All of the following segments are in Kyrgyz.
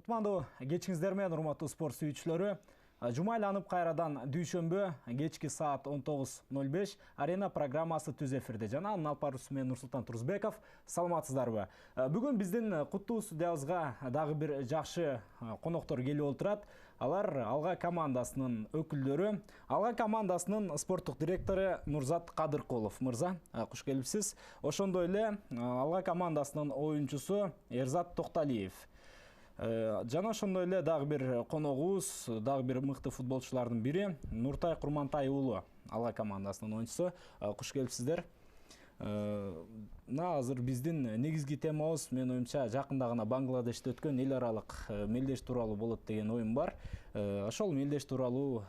Кутмандуу кечиңиздер менен урматтуу спорт сүйүүчүлөрү. Жума айланып кайрадан дүйшөмбү кечки саат 19:05 арена программасы түз эфирде. Жана анын алпарысы мен Нурсултан Турузбеков. Саламатсыздарбы? Бүгүн биздин куттуу студиябызга дагы бир жакшы коноктор келип отурат. Алар Алга командасынын өкүлдөрү, Алга командасынын спорттук директору Нурзат Кадыркулов. Мырза, куш келипсиз. Ошондой эле Алга командасынын оюнчусу Эрзат Токталиев. Жана ошондой эле дагы бир коногубуз, дагы бир мыкты футболчулардын бири Нуртай Курмантай уулу, Алга командасынын оюнчусу. Куш келипсиздер. Азыр биздин негизги темабыз, мен оюмча, жакында гана Бангладеште өткөн эл аралык мелдеш тууралуу болот деген оюм бар. Ошол мелдеш тууралуу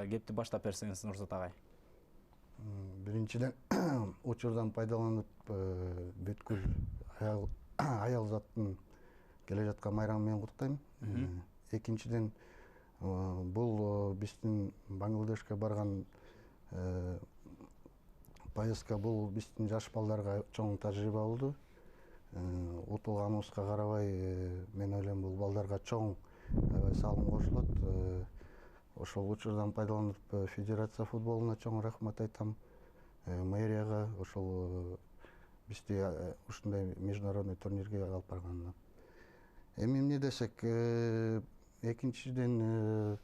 кепти баштап берсеңиз, Нурзат агай. Биринчиден учурдан пайдаланып бүткүл аял заттын келе жаткан майрамы менен куттайм. Экинчиден бул биздин Бангладешке барган поездка бул биздин жаш балдарга чоң тажрыйба болду. Утулганыбызга карабай, мен ойлойм бул балдарга чоң салым кошулат. Ошол учурдан пайдаланып Федерация футболуна чоң рахмат айтам. Мэрияга ошол бизди ушундай международный турнирге алып барганына. Эми эмне десек, экинчиден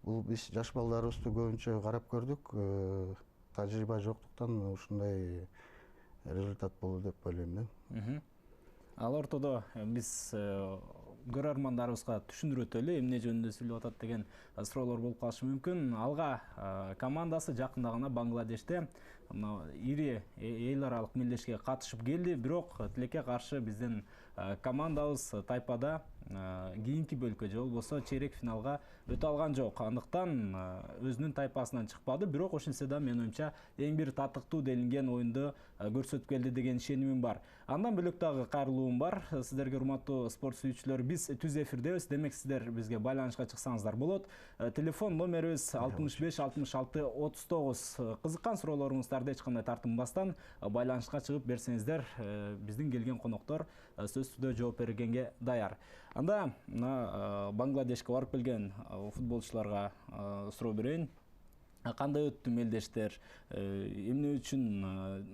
бул биз жаш балдарыбызды көбүнчө карап көрдүк. Тажрыйба жоктуктан ушундай результат болду деп ойлойм да. Ал ортодо биз көрөрмандарыбызга түшүндүрүп өтөлү, эмне жөнүндө сүйлөп атат деген суроолор болуп калышы мүмкүн. Алга командасы жакында гана Бангладеште ири эл аралык мелдешке катышып келди, бирок тилекке каршы биздин командабыз тайпада кийинки бөлкө же болбосо чейрек финалга өтө алган жок. Андыктан өзүнүн тайпасынан чыкпады, бирок ошентсе да мен оюмча эң бир татыктуу делинген оюнду көрсөтүп келди деген ишенимим бар. Андан бөлөк дагы кайрылуум бар. Сиздерге урматтуу спорт сүйүүчүлөр, биз түз эфирдебиз. Демек сиздер бизге байланышка чыксаңыздар болот. Телефон номерибиз 65 66 39. Кызыккан суроолоруңуздарды эч кандай тартынбастан байланышка чыгып берсеңиздер, биздин келген коноктор сөз түрдө жооп бергенге даяр. Анда Бангладешке барып келген футболчуларга суроо берейин. Кандай өттү мелдештер? Эмне үчүн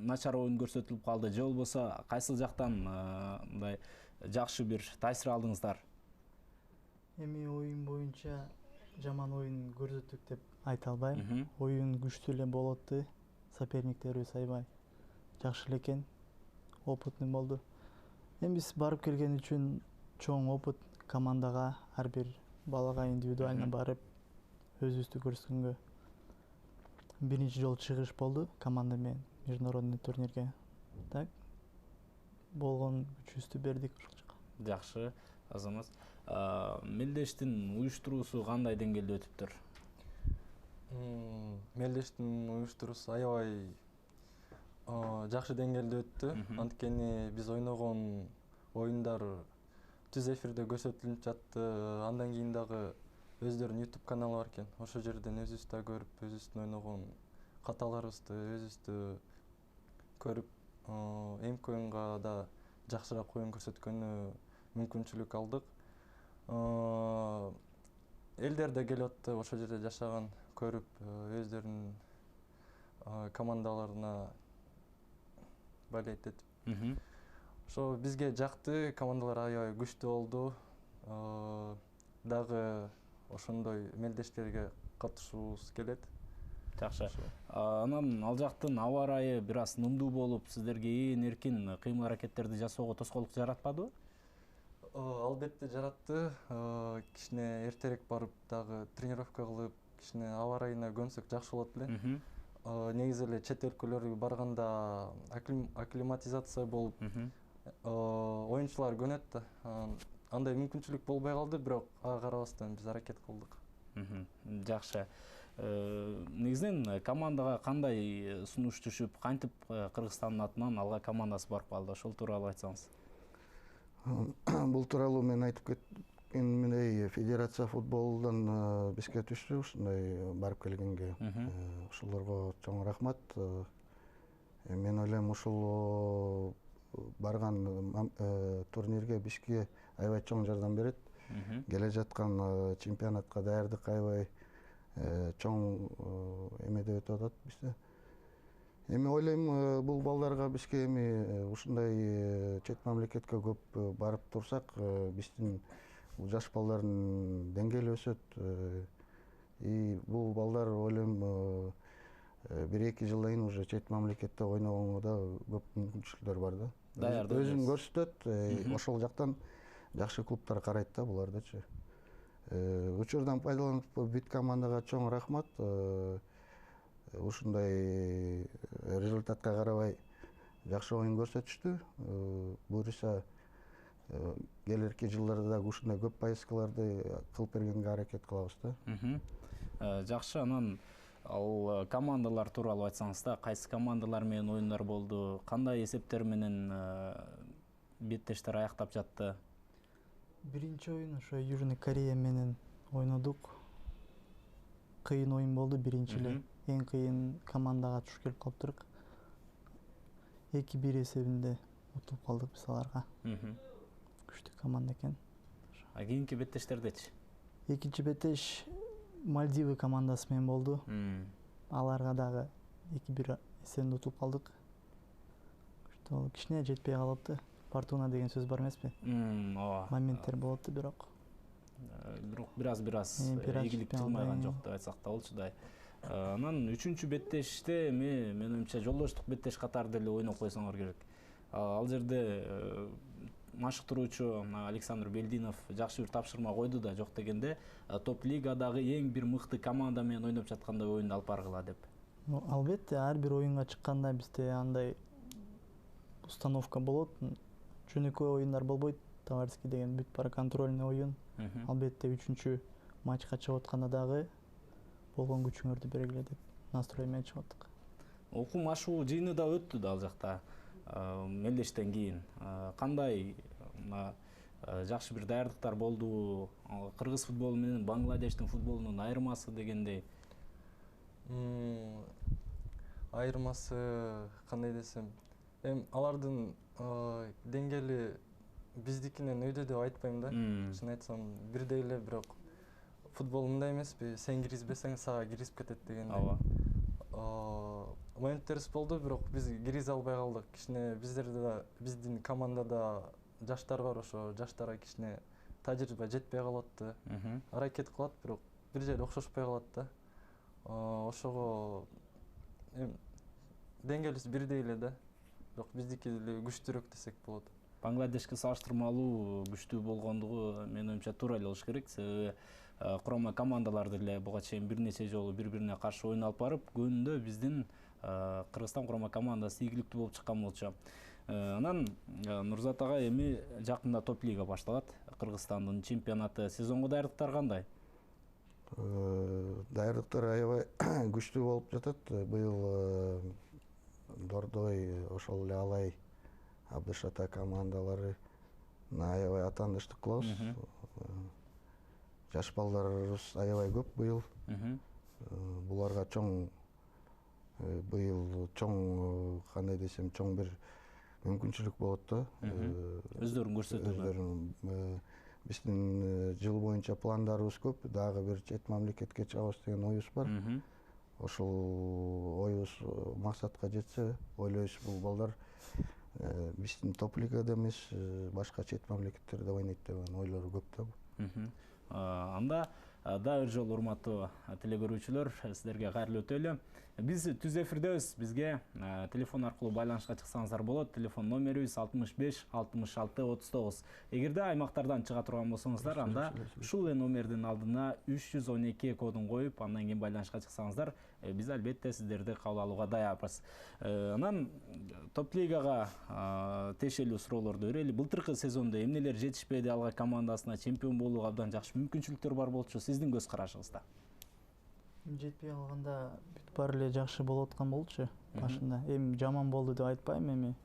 начар оюн көрсөтүлүп калды? Же болбосо кайсыл жактан мындай жакшы бир таасир алдыңыздар? Эми оюн боюнча жаман оюн көрсөттүк деп айта албайм. Оюн күчтүү эле болду. Соперниктерибиз аябай жакшы эле экен. Опытный болду. Эми биз барып келген үчүн чоң опыт командага, ар бир балага индивидуально барып өзүбүздү көрсөткөнгө биринчи жолу чыгыш болду команда менен международный турнирге. Так болгон күчүбүздү бердик ушул жака. Жакшы, азамат. Мелдештин уюштуруусу кандай деңгээлде өтүптүр? Мелдештин уюштуруусу аябай жакшы деңгээлде өттү. Анткени биз ойногон оюндар түз эфирде көрсөтүлүп жатты. Андан кийин дагы өздөрүнүн YouTube каналы бар экен. Ошол жерден өзүбүз да көрүп, өзүбүздүн ойногон каталарыбызды өзүбүздү көрүп, эмки оюнга да жакшыраак оюн көрсөткөнү мүмкүнчүлүк алдык. Элдер да келип атты, ошол жерде жашаган, көрүп, өздөрүнүн командаларына болеть этип. Ошо бизге жакты, командалар аябай күчтүү болду. Дагы ошондой мелдештерге катышууубуз келет. Жакшы. Анан ал жактын аба ырайы бир аз нымдуу болуп, сиздерге ээн эркин кыймыл аракеттерди жасоого тоскоолдук жаратпадыбы? Албетте жаратты. Кичине эртерээк барып, дагы тренировка кылып, кичине аба ырайына көнсөк жакшы болот эле. Негизи эле чет өлкөлөргө барганда акклиматизация болуп, оюнчулар көнөт да. Андай мүмкүнчүлүк болбой калды, бирок ага карабастан биз аракет кылдык. Жакшы. Негизинен командага кандай сунуш түшүп, кантип Кыргызстандын атынан Алга командасы барып калды? Ошол тууралуу айтсаңыз. Бул тууралуу мен айтып кеткендей, Федерация футболунан бизге түштү ушундай барып келгенге. Ошолорго чоң рахмат. Мен ойлойм ушул барган турнирге бизге аябай чоң жардам берет. келе жаткан чемпионатка даярдык аябай чоң эмеде өтүп атат бизде. Эми ойлойм, бул балдарга бизге эми ушундай чет мамлекетке көп барып турсак, биздин жаш балдардын деңгээли өсөт. И бул балдар ойлойм 1-2 жылдан кийин уже чет мамлекетте ойногонго да көп мүмкүнчүлүктөр бар да. Даярдык Өзүн көрсөтөт, ошол жактан жакшы клубтар карайт да булардычы. Учурдан пайдаланып бүт командага чоң рахмат. Ушундай результатка карабай жакшы оюн көрсөтүштү. Буюрса келерки жылдарда да ушундай көп поездкаларды кылып бергенге аракет кылабыз да. Жакшы, анан ал командалар тууралуу айтсаңыз да, кайсы командалар менен оюндар болду, кандай эсептер менен беттештер аяктап жатты? Биринчи оюн ошо Южный Корея менен ойнодук. Кыйын оюн болду биринчи эле. Эң кыйын командага туш келип калыптырк. 2-1 эсебинде утуп калдык биз аларга. Күчтүү команда экен. Кийинки беттештердечи? Экинчи беттеш Мальдивы командасы менен болду. Аларга дагы 2-1 эсебинде утуп калдык. Күчтүү кичине жетпей калыптыр. Фортуна деген сөз бар эмеспи? Ооба. Моменттер болот бирок. Бираз ийгилик жылмайган жок деп айтсак да болчудай. Анан 3-чү беттеште мен оюмча жолдоштук беттеш катары деле ойноп койсоңор керек. Ал жерде машыктыруучу Александр Белдинов жакшы бир тапшырма койду да, жок дегенде топ лигадагы эң бир мыкты команда менен ойноп жаткандай оюнду алып баргыла деп. Албетте, ар бир оюнга чыкканда бизде андай установка болот. Жөнөкөй оюндар болбойт. Товарский деген бүт бара контрольный оюн. Албетте 3-чү матчка чыгып атканда дагы болгон күчүңөрдү бергиле деп настрой менен чыгып аттык. Окуу машыгуу жыйыны да өттү да ал жакта. Мелдештен кийин кандай жакшы бир даярдыктар болду? Кыргыз футболу менен Бангладештин футболунун айырмасы дегендей. Айырмасы кандай десем, алардын деңгээли биздикинен өйдө деп айтпайм да. Чын айтсам, бирдей эле, бирок футбол мындай эмеспи, сен киргизбесең сага киргизип кетет дегендей. Ооба. Моменттерибиз болду, бирок биз киргизе албай калдык. Кичине биздерде, биздин командада жаштар бар, ошо жаштарга кичине тажрыйба жетпей калат да. Аракет кылат, бирок бир жерде окшошпой калат да. Ошого деңгээлибиз бирдей эле да. Бирок биздики деле күчтүүрөөк десек болот. Бангладешке салыштырмалуу күчтүү болгондугу менин оюмча туура эле болуш керек. Себеби курама командалар деле буга чейин бир нече жолу бири-бирине каршы оюн алып барып, көбүндө биздин Кыргызстан курама командасы ийгиликтүү болуп чыккан болчу. Анан Нурзат ага, эми жакында топ лига башталат. Кыргызстандын чемпионаты. Сезонго даярдыктар кандай? Даярдыктар аябай күчтүү болуп жатат. Быйыл Дордой, ошол эле Алай, Абдышата командалары аябай атаандыштык кылабыз. Жаш балдарыбыз аябай көп быйыл. Буларга чоң кандай десем, чоң бир мүмкүнчүлүк болот да. Өздөрүн көрсөтөдү. Биздин жыл боюнча пландарыбыз көп. Дагы бир чет мамлекетке чыгабыз деген оюбуз бар. Ошол оюбуз максатка жетсе, ойлойбуз бул балдар биздин топ лигада эмес, башка чет мамлекеттерде ойнойт деген ойлору көп да. Анда дагы бир жолу урматтуу телекөрүүчүлөр, сиздерге кайрылуу өтөлү. Биз түз эфирдебиз. Бизге телефон аркылуу байланышка чыксаңыздар болот. Телефон номерибиз 65 66 39. Эгерде аймактардан чыга турган болсоңуздар, анда ушул эле номердин алдына 312 кодун коюп, андан кийин байланышка чыксаңыздар, биз албетте сиздерди кабыл алууга даярбыз. Анан топ лигага тиешелүү суроолорду берели. Былтыркы сезондо эмнелер жетишпеди алга командасына, чемпион болууга абдан жакшы мүмкүнчүлүктөр бар болчу. Сиздин көз карашыңызда? Жетпей калганда бүт баары эле жакшы болуп аткан болчу башында. Эми жаман болду деп айтпайм, эми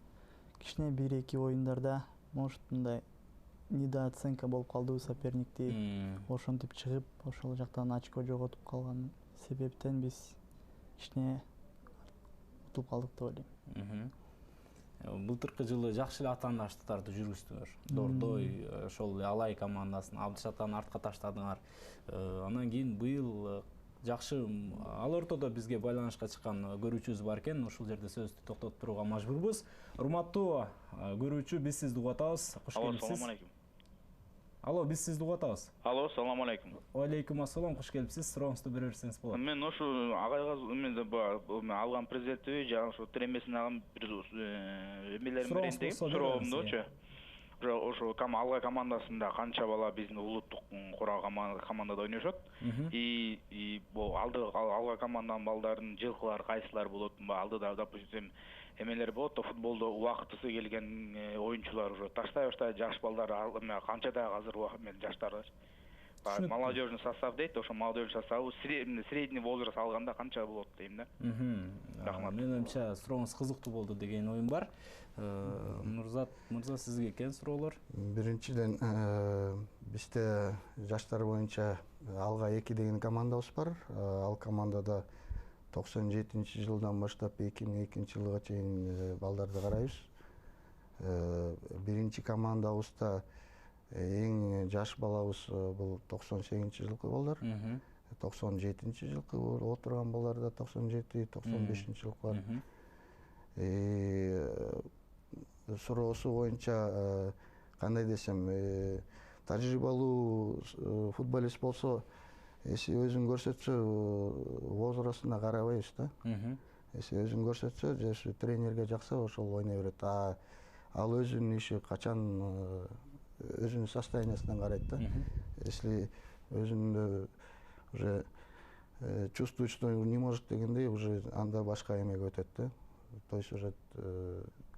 кичине 1-2 оюндарда может мындай недооценка болуп калды соперникти. Ошентип чыгып, ошол жактан очко жоготуп калган себептен биз кичине утуп калдык деп ойлойм. Былтыркы жылы жакшы эле атаандаштыктарды жүргүздүңөр. Дордой, ошол эле Алай командасын Абдыш атаны артка таштадыңар. Анан кийин быйыл жакшы ал ортодо бизге байланышка чыккан көрүүчүбүз бар экен. Ушул жерде сөздү токтотуп турууга мажбурбуз. Урматтуу көрүүчү, биз сизди угуп атабыз. Кош келипсиз. Assalamu alaikum. Алло, биз сизди угуп атабыз. Алло, assalamu alaikum. Алейкум ассалам, кош келипсиз. Сурооңузду бере берсеңиз болот. Мен ошо агайга алган президентти жана ошо тиремесин алган бир эмелерим менен дейм, суроомдучу. Ошо Алга командасында канча бала биздин улуттук курал командада ойношот? И бул Алга команданын балдарын жылкылар кайсылар болот? Алдыда, допустим, эмелер болот да, футболдо убактысы келген оюнчулар уже таштай баштайт, жаш балдар канчада азыр мен жаштар. Молодежный состав дейт, ошо молодежный составы средний возраст алганда канча болот дейм да. Рахмат. Менимче сурооңуз кызыктуу болду деген оюм бар. Нурзат мырза, сизге экен суроолор? Биринчиден, бизде жаштар боюнча Алга 2 деген командабыз бар. Ал командада 97-жылдан баштап 2002 жылга чейин балдарды карайбыз. Биринчи командабызда эң жаш балабыз бул 98-жылкы балдар. 97-жылкы отурган балдарда 97-95 жылкы бар. Суроосу боюнча кандай десем, тажрыйбалуу футболист болсо, эси өзүн көрсөтсө, возрастына карабайбыз да. Эси өзүн көрсөтсө, же тренерге жакса, ошол ойной берет. Ал өзүнүн иши качан өзүнүн состояниясынан карайт да. Если өзүндө уже чувствует, что не может дегендей, уже анда башка эмеге өтөт да. То есть уже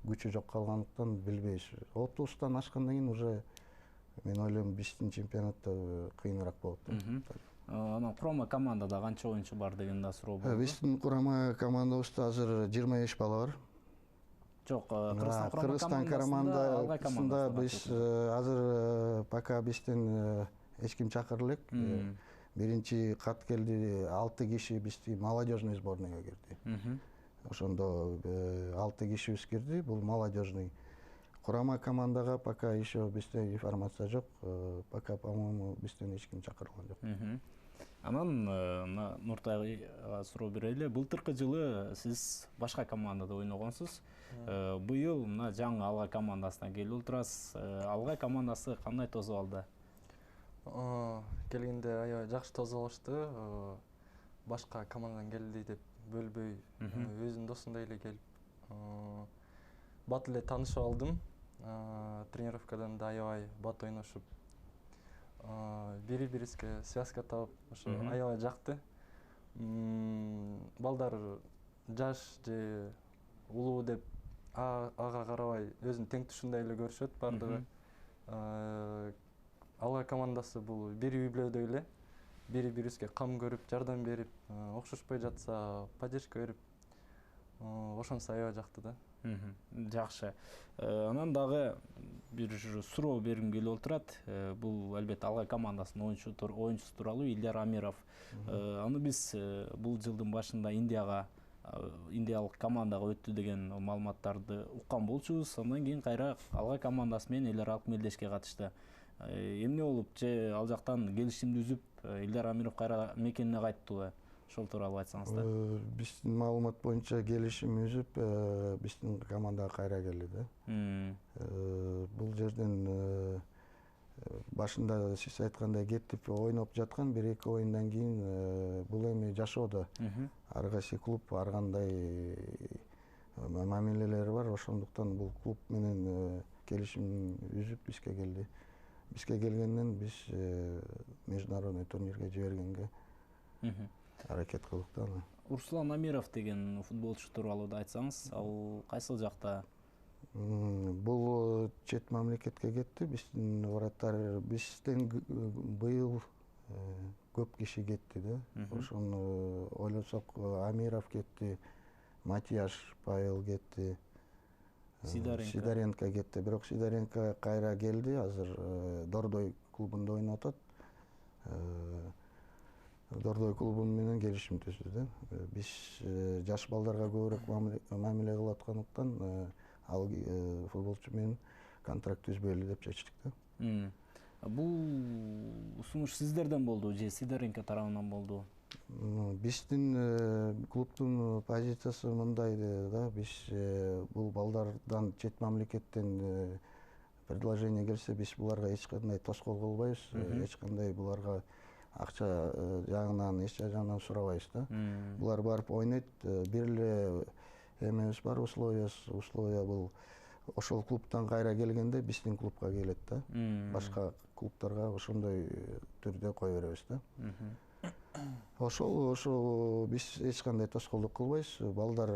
күчү жок калгандыктан билбейбиз. 30-тан ашкандан кийин уже мен ойлойм биздин чемпионатта кыйыныраак болот. Анан курама командада канча оюнчу бар деген да суроо болду. Биздин курама командабызда азыр 25 бала бар. Жок, Кыргызстан командасында биз азыр пока бизден эч ким чакырыла элек. Биринчи кат келди, 6 киши биздин молодежный сборныйга кирди. Ошондо 6 кишибиз кирди, бул молодежный. Курама командага пока еще бизде информация жок. Пока, по-моему, бизден эч ким чакырылган жок. Анан Нуртайга суроо берели. Былтыркы жылы сиз башка командада ойногонсуз. Быйыл мына жаңы Алга командасына келип отурасыз. Алга командасы кандай тосуп алды? Келгенде аябай жакшы тосуп алышты. Башка командадан келди деп бөлбөй, өзүнүн досундай эле келип, бат эле таанышып алдым. Тренировкадан да аябай бат ойношуп, бири-бирибизге связка табып, ошо аябай жакты. Балдар жаш же улуу деп ага карабай өзүнүн теңтушундай эле көрүшөт бардыгы. Алга командасы бул бир үй бүлөдөй эле. Бири-бирибизге кам көрүп, жардам берип, окшошпой жатса поддержка берип, ошонусу аябай жакты да. Жакшы. Анан дагы бир суроо бергим келип отурат. Бул албетте Алга командасынын оюнчусу тууралуу Ильдар Амиров. Аны биз бул жылдын башында индиялык командага өттү деген маалыматтарды уккан болчубуз. Андан кийин кайра Алга командасы менен эл аралык мелдешке катышты. Эмне болуп, же ал жактан келишимди үзүп, Ильдар Амиров кайра мекенине кайттыбы? Ошол тууралуу айтсаңыздар. Биздин маалымат боюнча келишим үзүп, биздин командага кайра келди да. Бул жерден башында сиз айткандай кетип ойноп жаткан 1-2 оюндан кийин бул эми жашоодо ар кайсы клуб ар кандай мамилелери бар, ошондуктан бул клуб менен келишим үзүп бизге келди. Бизге келгенден биз международный турнирге жибергенге аракет кылдык да. Урсулан Амиров деген футболчу тууралуу да айтсаңыз, ал кайсыл жакта? Бул чет мамлекетке кетти. Биздин вратарь бизден быйыл көп киши кетти да. Ошону ойлосок, Амиров кетти, Матияш Павел кетти, Сидоренко кетти. Бирок Сидоренко кайра келди, азыр Дордой клубунда ойноп атат. Дордой клубу менен келишим түздү да. Биз жаш балдарга көбүрөөк мамиле кылып аткандыктан ал футболчу менен контракт түзбөйлү деп чечтик да. Бул сунуш сиздерден болду же Сидоренко тарабынан болду? Биздин клубдун позициясы мындай да, биз бул балдардан чет мамлекеттен предложение келсе, биз буларга эч кандай тоскоол кылбайбыз, эч кандай буларга акча жагынан, эч жагынан сурабайбыз да. Булар барып ойнойт, бир эле эмебиз бар, условия бул ошол клубтан кайра келгенде биздин клубка келет да. Башка клубтарга ошондой түрдө кое беребиз да. Ошол биз эч кандай тоскоолдук кылбайбыз. Балдар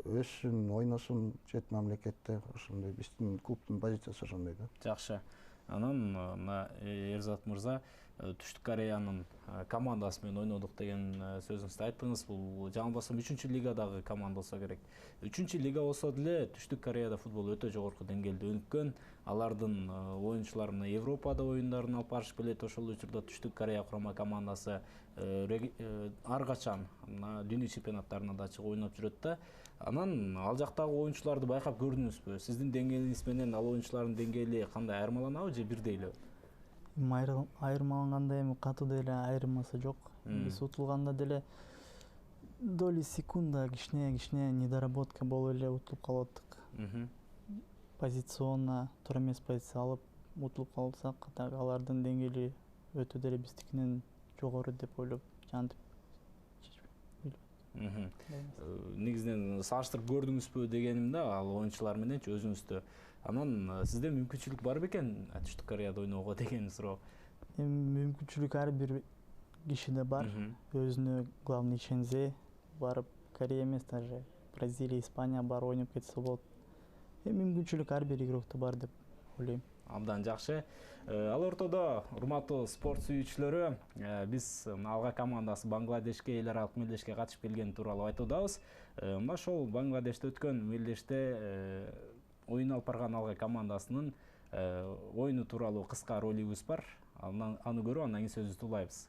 өссүн, ойносун чет мамлекетте, ошондой биздин клубдун позициясы ошондой да. Жакшы. Анан мына Эрзат мырза Түштүк Кореянын командасы менен ойнодук деген сөзүңүздү айттыңыз. Бул жаңылбасам 3-лигадагы команда болсо керек. 3-лига болсо деле Түштүк Кореяда футбол өтө жогорку деңгээлде өнүккөн. Алардын оюнчуларын Европада оюндарын алып барышып келет. Ошол учурда Түштүк Корея курама командасы ар качан дүйнө чемпионаттарына да чыгып ойноп жүрөт да. Анан ал жактагы оюнчуларды байкап көрдүңүзбү? Сиздин деңгээлиңиз менен ал оюнчулардын деңгээли кандай айырмаланабы же бирдейлби? Айырмаланганда эми катуу деле айырмасы жок. Биз утулганда деле доли секунда кичине недоработка болуп эле утулуп калып аттык. Позиционно туура эмес позиция алып утулуп калсак, алардын деңгээли өтө деле биздикинен жогору деп ойлоп, жантип негизинен салыштырып көрдүңүзбү дегеним да, ал оюнчулар мененчи өзүңүздү. Анан сизде мүмкүнчүлүк бар бекен Түштүк Кореяда ойноого деген суроо? Эми мүмкүнчүлүк ар бир кишиде бар. Өзүнө главный ишенсе, барып Корея эмес, даже Бразилия, Испания бар ойноп кетсе болот. Эми мүмкүнчүлүк ар бир игрокто бар деп ойлойм. Абдан жакшы. Ал ортодо урматтуу спорт сүйүүчүлөрү, биз Алга командасы Бангладешке, эл аралык мелдешке катышып келгени тууралуу айтуудабыз. Мына ошол Бангладеште өткөн мелдеште оюн алып барган Алга командасынын оюну тууралуу кыска ролигибиз бар. Аны көрүп, андан кийин сөзүбүздү улайбыз.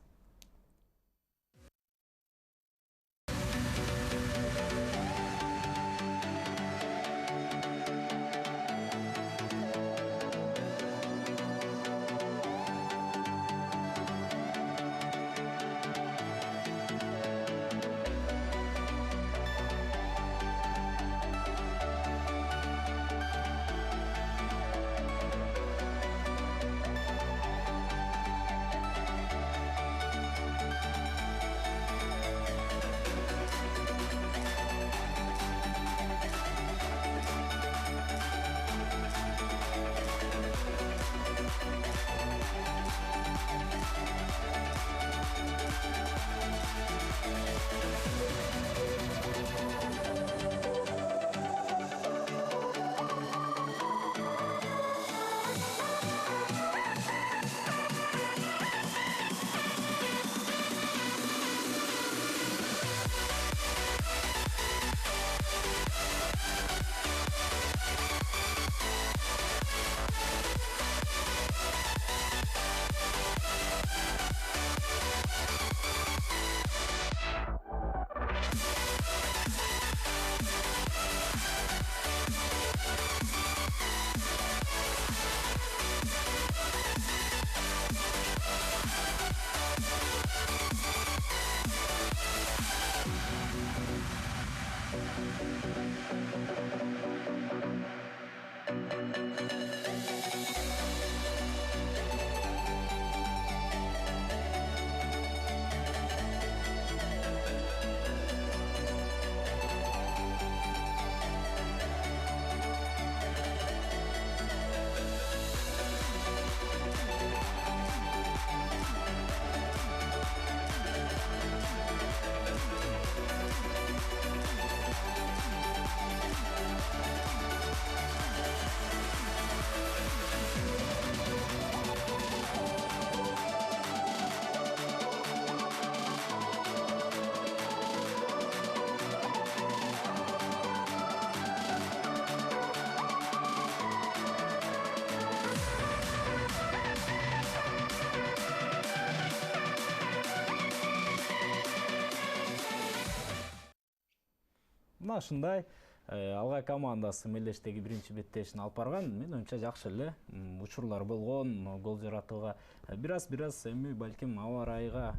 Мына ушундай Алга командасы мелдештеги биринчи беттешин алып барган. Мен оюмча жакшы эле учурлар болгон, гол жаратууга бир аз эми балким аба ырайга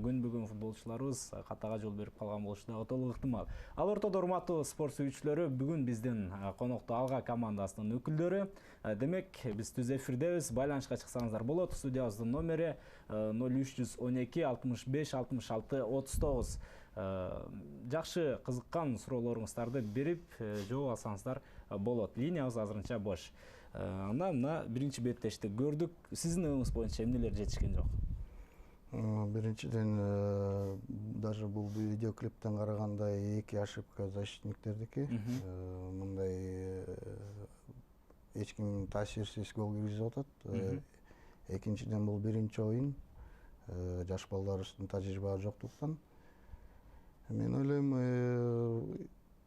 көнбөгөн футболчуларыбыз катага жол берип калган болушу дагы толук ыктымал. Ал ортодо урматтуу спорт сүйүүчүлөрү, бүгүн биздин конокто Алга командасынын өкүлдөрү. Демек, биз түз эфирдебиз. Байланышка чыксаңыздар болот. Студиябыздын номери 0312 65 66 39. Жакшы кызыккан суроолоруңуздарды берип жооп алсаңыздар болот. Линиябыз азырынча бош. Андан мына биринчи беттешти көрдүк. Сиздин оюңуз боюнча эмнелер жетишкен жок? Биринчиден, даже бул видеоклиптен караганда эки ошибка защитниктердики. Мындай эч ким таасирсиз гол киргизип атат. Экинчиден, бул биринчи оюн. Жаш балдарыбыздын тажрыйбасы жоктуктан. Мен ойлойм,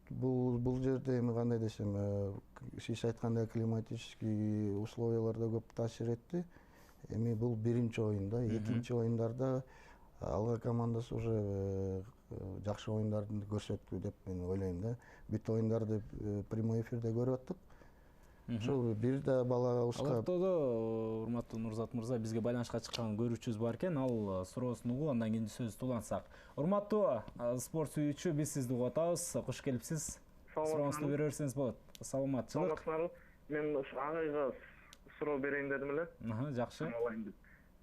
бул жерде эми кандай десем, сиз айткандай климатический условиялар да көп таасир этти. Эми бул биринчи оюн да, экинчи оюндарда Алга командасы уже жакшы оюндарды көрсөттү деп мен ойлойм да. Бүт оюндарды прямой эфирде көрүп аттык. Ошол бир да балабызга. Ал ортодо урматтуу Нурзат мырза, бизге байланышка чыккан көрүүчүбүз бар экен. Ал суроосун угуп, андан кийин сөз улантсак. Урматтуу спорт сүйүүчү, биз сизди угуп атабыз. Куш келипсиз. Сурооңузду бере берсеңиз болот. Саламатчылык. Мен ушу агайга суроо берейин дедим эле. Жакшы.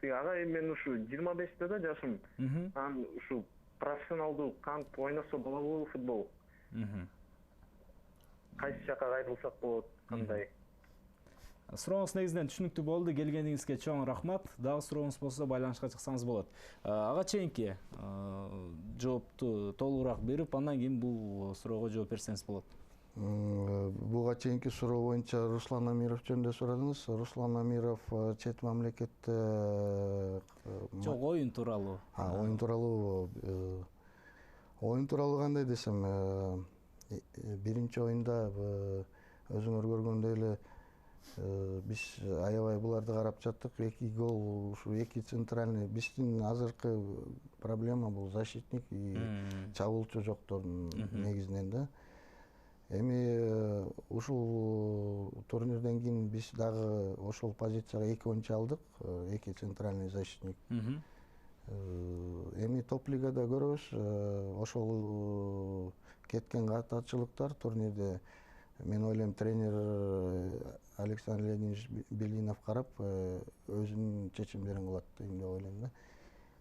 Тиги агай, мен ушу 25-те да жашым. Анан ушу профессионалдуу кантип ойносо болобу футбол? Кайсы жака кайрылсак болот, кандай? Сурооңуз негизинен түшүнүктүү болду. Келгениңизге чоң рахмат. Дагы сурооңуз болсо байланышка чыксаңыз болот. Ага чейинки жоопту толугураак берип, андан кийин бул суроого жооп берсеңиз болот. Буга чейинки суроо боюнча Руслан Амиров жөнүндө сурадыңыз. Руслан Амиров чет мамлекетте жок, оюн тууралуу. Оюн тууралуу. Оюн тууралуу кандай десем, биринчи оюнда өзүңөр көргөндөй эле биз аябай буларды карап жаттык. 2 гол, ушу 2 центральный. Биздин азыркы проблема бул защитник и чабуулчу жоктордун негизинен да. Эми ушул турнирден кийин биз дагы ошол позицияга 2 ойунчу алдык, 2 центральный защитник. Эми топ лигада көрөбүз, ошол кеткен катачылыктар турнирде, мен ойлойм, тренер Александр Леонидович Белинов карап өзүнүн чечимдерин кылат деп ойлойм да.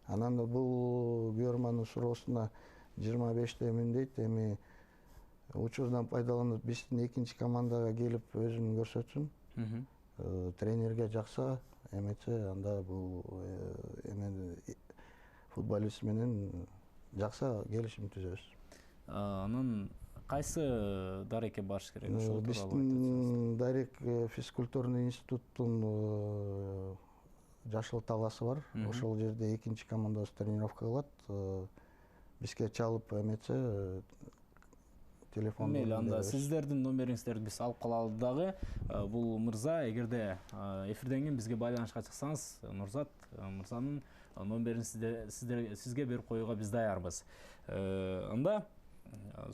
Анан бул Бүйөрманын суроосуна 25-те эмне дейт, эми учурдан пайдаланып биздин экинчи командага келип өзүн көрсөтсүн. Тренерге жакса, эметсе, анда бул эмен футболист менен жакса келишим түзөбүз. Анан кайсы дарекке барыш керек? Биздин дарек физкультурный институттун жашыл таласы бар. Ошол жерде экинчи командабыз тренировка кылат. Бизге чалып эметсе, телефон. Мейли, анда сиздердин номериңиздерди биз алып калалы дагы. Бул мырза, эгерде эфирден кийин бизге байланышка чыксаңыз, Нурзат мырзанын номерин сизге берип коюуга биз даярбыз. Анда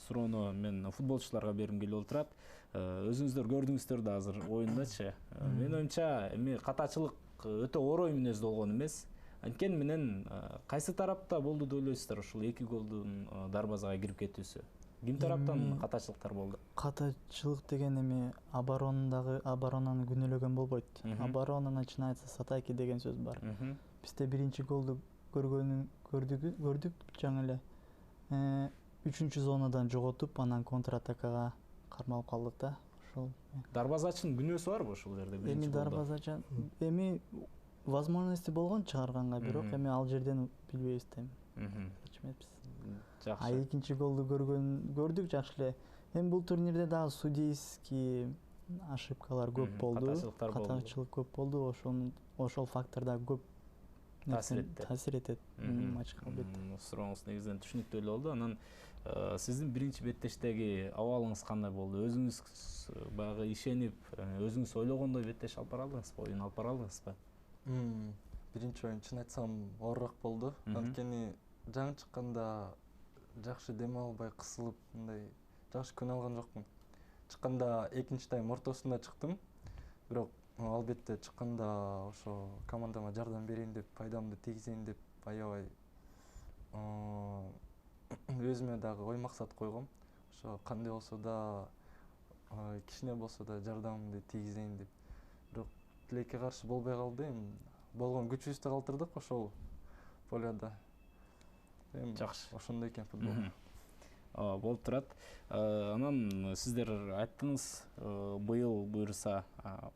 суроону мен футболчуларга бергим келип отурат. Өзүңүздөр көрдүңүздөр да азыр оюндачы. Мен оюмча эми катачылык өтө орой мүнөздүү болгон эмес. Анткени менен кайсы тарапта болду деп ойлойсуздар ушул 2 голдун дарбазага кирип кетүүсү? Ким тараптан катачылыктар болду? Катачылык деген эми оборонаны күнөөлөгөн болбойт. Оборона начинается с атаки деген сөз бар. Бизде биринчи голду көрдүк жаңы эле. 3-чү зонадан жоготуп, анан контратакага кармалып калдык да. Ошол. Дарбазачынын күнөөсү барбы ушул жерде? Эми дарбазачы эми возможности болгон чыгарганга, бирок эми ал жерден билбейбиз да. Жакшы. Экинчи голду көрдүк жакшы эле. Эми бул турнирде дагы судейский ошибкалар көп болду. Катачылык көп болду. Ошол фактор да көп таасир этет матчка. Сурооңуз негизинен түшүнүктүү эле болду. Анан сиздин биринчи беттештеги абалыңыз кандай болду? Өзүңүз баягы ишенип, өзүңүз ойлогондой беттеш алып бара алдыңызбы? Оюн алып бара алдыңызбы? Биринчи оюн чын айтсам оорураак болду. Анткени жаңы чыкканда жакшы дем албай кысылып, мындай жакшы күнө алган жокмун. Чыкканда экинчи тайм ортосунда чыктым. Бирок албетте чыкканда ошо командама жардам берейин деп, пайдамды тийгизейин деп аябай өзүмө дагы ой максат койгом. Ошо кандай болсо да, кичине болсо да жардамымды тийгизейин деп. Бирок тилекке каршы болбой калды. Болгон күчүбүздү калтырдык ошол поледа. Жакшы. Ошондой экен футбол. Болуп турат. Анан сиздер айттыңыз, быйыл буюрса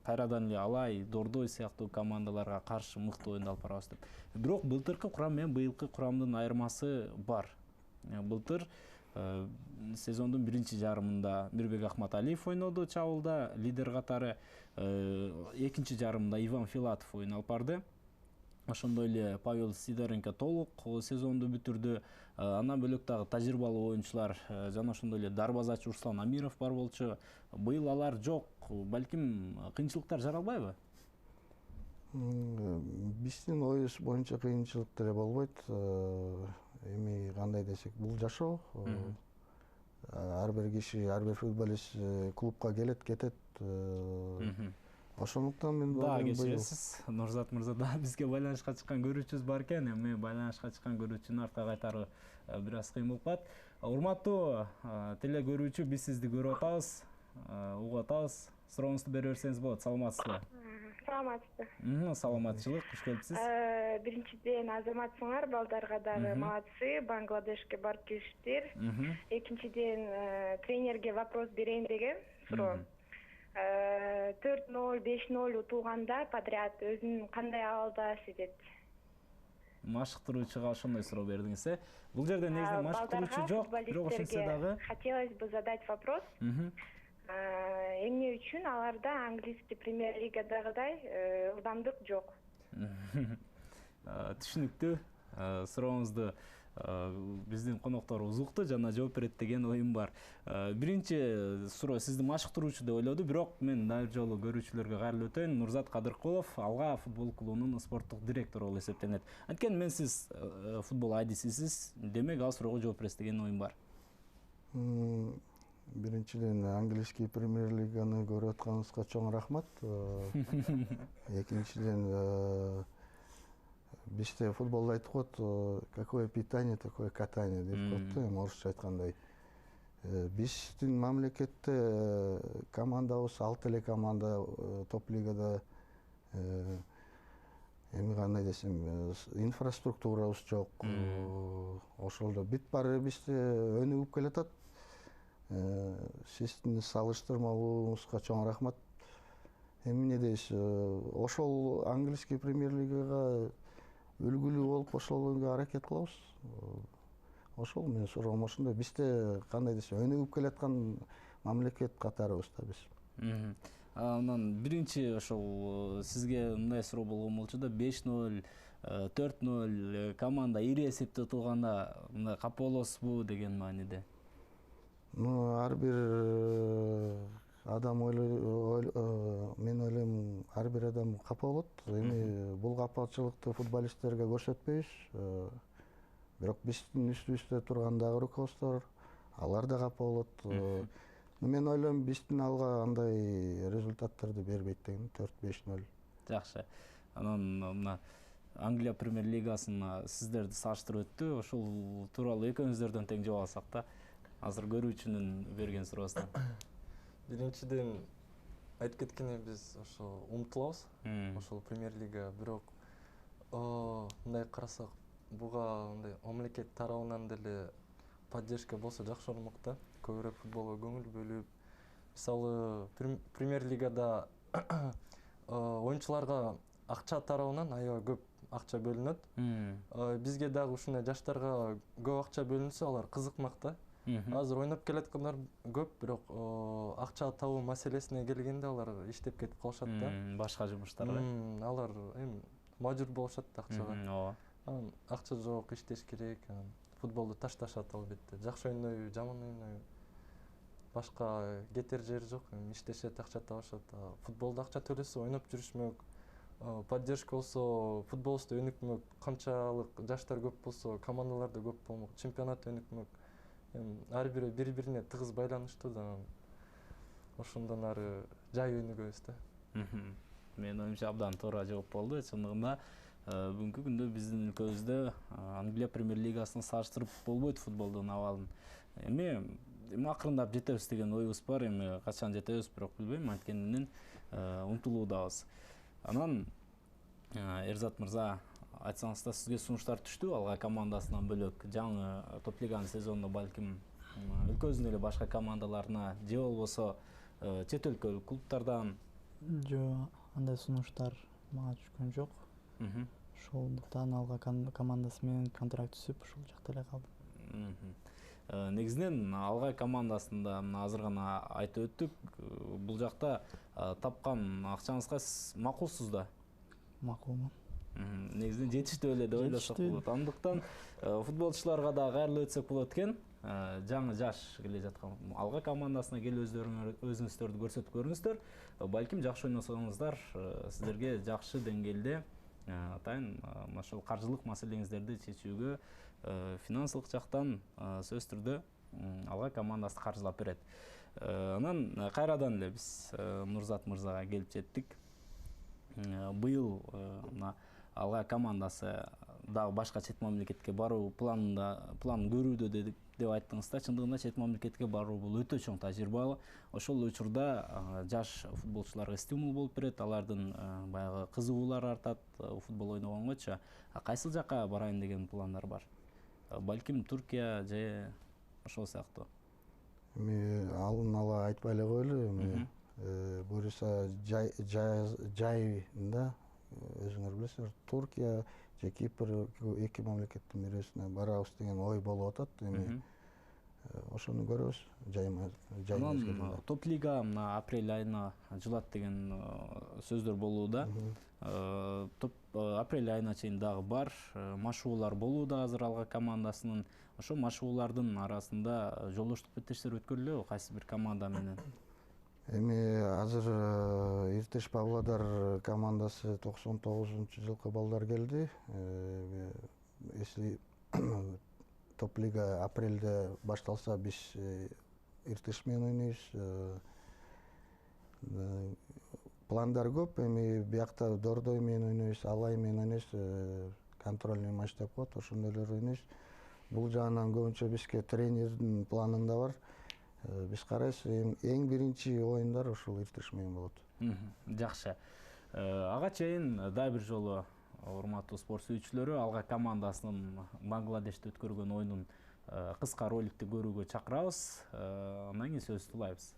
кайрадан эле Алай, Дордой сыяктуу командаларга каршы мыкты оюнду алып барабыз деп. Бирок былтыркы курам менен быйылкы курамдын айырмасы бар. Былтыр сезондун биринчи жарымында Мирбек Ахматалиев ойноду чабуулда лидер катары, экинчи жарымында Иван Филатов ойун алып барды. Ошондой эле Павел Сидоренко толук сезонду бүтүрдү. Андан бөлөк дагы тажрыйбалуу оюнчулар жана ошондой эле дарбазачы Руслан Амиров бар болчу. Быйыл алар жок. Балким кыйынчылыктар жаралбайбы? Биздин оюбуз боюнча кыйынчылык деле болбойт. Эми кандай десек, бул жашоо. Ар бир киши, ар бир футболист клубка келет, кетет. Ошондуктан мен кечиресиз, Нурзат мырза да бизге байланышка чыккан көрүүчүбүз бар экен. Эми байланышка чыккан көрүүчүнү артка кайтаруу бир аз кыйын болуп калат. Урматтуу теле көрүүчү, биз сизди көрүп атабыз, угуп атабыз. Сурооңузду бере берсеңиз болот. Саламатсызбы? Саламатсызбы. Саламатчылык, куш келипсиз. Биринчиден азаматсыңар, балдарга дагы молодцы, Бангладешке барып келиштир. Экинчиден тренерге вопрос берейин деген суроо. 4-0, 5-0 утулганда подряд өзүн кандай абалда сезет? Машыктыруучуга ошондой суроо бердиңиз, э? Бул жерде негизи машыктыруучу жок, бирок ошентсе дагы хотелось бы задать вопрос. Эмне үчүн аларда английский премьер-лигадагыдай ылдамдык жок? Түшүнүктүү. Сурооңузду биздин конокторубуз укту жана жооп берет деген оюм бар. Биринчи суроо сизди машыктыруучу деп ойлоду, бирок мен дагы бир жолу көрүүчүлөргө кайрылып өтөйүн. Нурзат Кадыркулов Алга футбол клубунун спорттук директору болуп эсептелет. Анткени мен сиз футбол адисисиз, демек ал суроого жооп бересиз деген оюм бар. Биринчиден английский премьер-лиганы көрүп атканыңызга чоң рахмат. Экинчиден бизде футболдо айтып коет, какое питание, такое катание деп коет да, орусча айткандай. Биздин мамлекетте командабыз 6 эле команда топ лигада. Эми кандай десем, инфраструктурабыз жок. Ошолдо бүт баары бизде өнүгүп келатат. Сиздин салыштырмалууңузга чоң рахмат. Эми эмне дейсиз, ошол английский премьер-лигага үлгүлүү болуп ошолго аракет кылабыз. Ошол менин суроом ошондой. Бизде кандай десем, өнүгүп келаткан мамлекет катарыбыз да биз. Анан биринчи ошол сизге мындай суроо болгон болчу да, 5-0, 4-0 команда ири эсепте утулганда мындай капа болосузбу деген мааниде? Ар бир адам мен ойлойм, ар бир адам капа болот. Эми бул капачылыкты футболисттерге көрсөтпөйбүз. Бирок биздин үстүбүздө турган дагы руководстволор, алар да капа болот. Мен ойлойм, биздин алга андай результаттарды бербейт деген, 4-5-0. Жакшы. Анан мына Англия премьер-лигасына сиздерди салыштырып өттү. Ошол тууралуу экөөңүздөрдөн тең жооп алсак да. Азыр көрүүчүнүн берген суроосуна. Биринчиден айтып кеткендей биз ошо умтулабыз, ошол премьер-лига. Бирок мындай карасак, буга мындай мамлекет тарабынан деле поддержка болсо жакшы болмок да. Көбүрөөк футболго көңүл бөлүп, мисалы премьер-лигада оюнчуларга акча тарабынан аябай көп акча бөлүнөт. Бизге дагы ушундай жаштарга көп акча бөлүнсө, алар кызыкмак да. Азыр ойноп келаткандар көп, бирок акча табуу маселесине келгенде алар иштеп кетип калышат да. Башка жумуштарга. Алар эми мажбур болушат акчага. Ооба. Акча жок, иштеш керек. Футболду ташташат албетте. Жакшы ойнойбу, жаман ойнойбу. Башка кетер жери жок, иштешет, акча табышат. Футболдо акча төлөсө ойноп жүрүшмөк, поддержка болсо, футболисттер өнүкмөк, канчалык жаштар көп болсо, командалар да көп болмок, чемпионат өнүкмөк. ар бири бири бирине тыгыз байланыштуу да ошондон ары жай өнүгөбүз да. Менин оюмча абдан туура жооп болду. Чындыгында бүгүнкү күндө биздин өлкөбүздө Англия премьер лигасына салыштырып болбойт футболдун абалын. Эми акырындап жетебиз деген оюбуз бар. Эми качан жетебиз бирок билбейм, анткени менен умтулуудабыз. Анан Эрзат мырза, айтсаңыз да сизге сунуштар түштү Алга командасынан бөлөк жаңы топ лиганын сезонунда балким өлкөбүздүн эле башка командаларына же болбосо чет өлкөлүк клубтардан? Жок, андай сунуштар мага түшкөн жок. Ошондуктан Алга командасы менен контракт түзүп ушул жакта эле калдым. Негизинен Алга командасында азыр гана айтып өттүк, бул жакта тапкан акчаңызга макулсуз да? Макулмун. Негизинен жетиштүү эле деп ойлосок болот. Андыктан футболчуларга да кайрылып өтсөк болот экен. Жаңы жаш келе жаткан Алга командасына келип өзүңүздөрдү көрсөтүп көрүңүздөр. Балким жакшы ойносоңуздар, сиздерге жакшы деңгээлде атайын ошол каржылык маселеңиздерди чечүүгө финансылык жактан сөзсүз түрдө Алга командасы каржылап берет. Анан кайрадан эле биз Нурзат мырзага келип жеттик. Быйыл Алга командасы дагы башка чет мамлекетке баруу планын көрүүдө деп айттыңыз да. Чындыгында чет мамлекетке баруу бул өтө чоң тажрыйба. Ошол учурда жаш футболчуларга стимул болуп берет, алардын баягы кызыгуулары артат футбол ойногонгочу. Кайсыл жакка барайын деген пландар бар? Балким Туркия же ошол сыяктуу? Эми алдын ала айтпай эле коелу. Эми буюрса жайында өзүңөр билесиздер, Туркия же Кипр эки мамлекеттин бирөөсүнө барабыз деген ой болуп атат. Эми ошону көрөбүз жай мезгилинде. Топ лига апрель айына жылат деген сөздөр болууда. Апрель айына чейин дагы бар машыгуулар болууда азыр Алга командасынын. Ошо машыгуулардын арасында жолдоштук беттештер өткөрүлөбү кайсы бир команда менен? Эми азыр Иртеш Павлодар командасы 99-жылкы балдар келди. Если топ лига апрелде башталса, биз Иртеш менен ойнойбуз. Пландар көп. Эми биякта Дордой менен ойнойбуз, Алай менен ойнойбуз. Контрольный матч деп коет, ошондойлор ойнойбуз. Бул жагынан көбүнчө бизге тренердин планында бар. Биз карайбыз, эң биринчи оюндар ошол Иртеш менен болот. Жакшы. Ага чейин дагы бир жолу урматтуу спорт сүйүүчүлөрү Алга командасынын Бангладеште өткөргөн оюнун кыска роликти көрүүгө чакырабыз. Андан кийин сөздү улайбыз.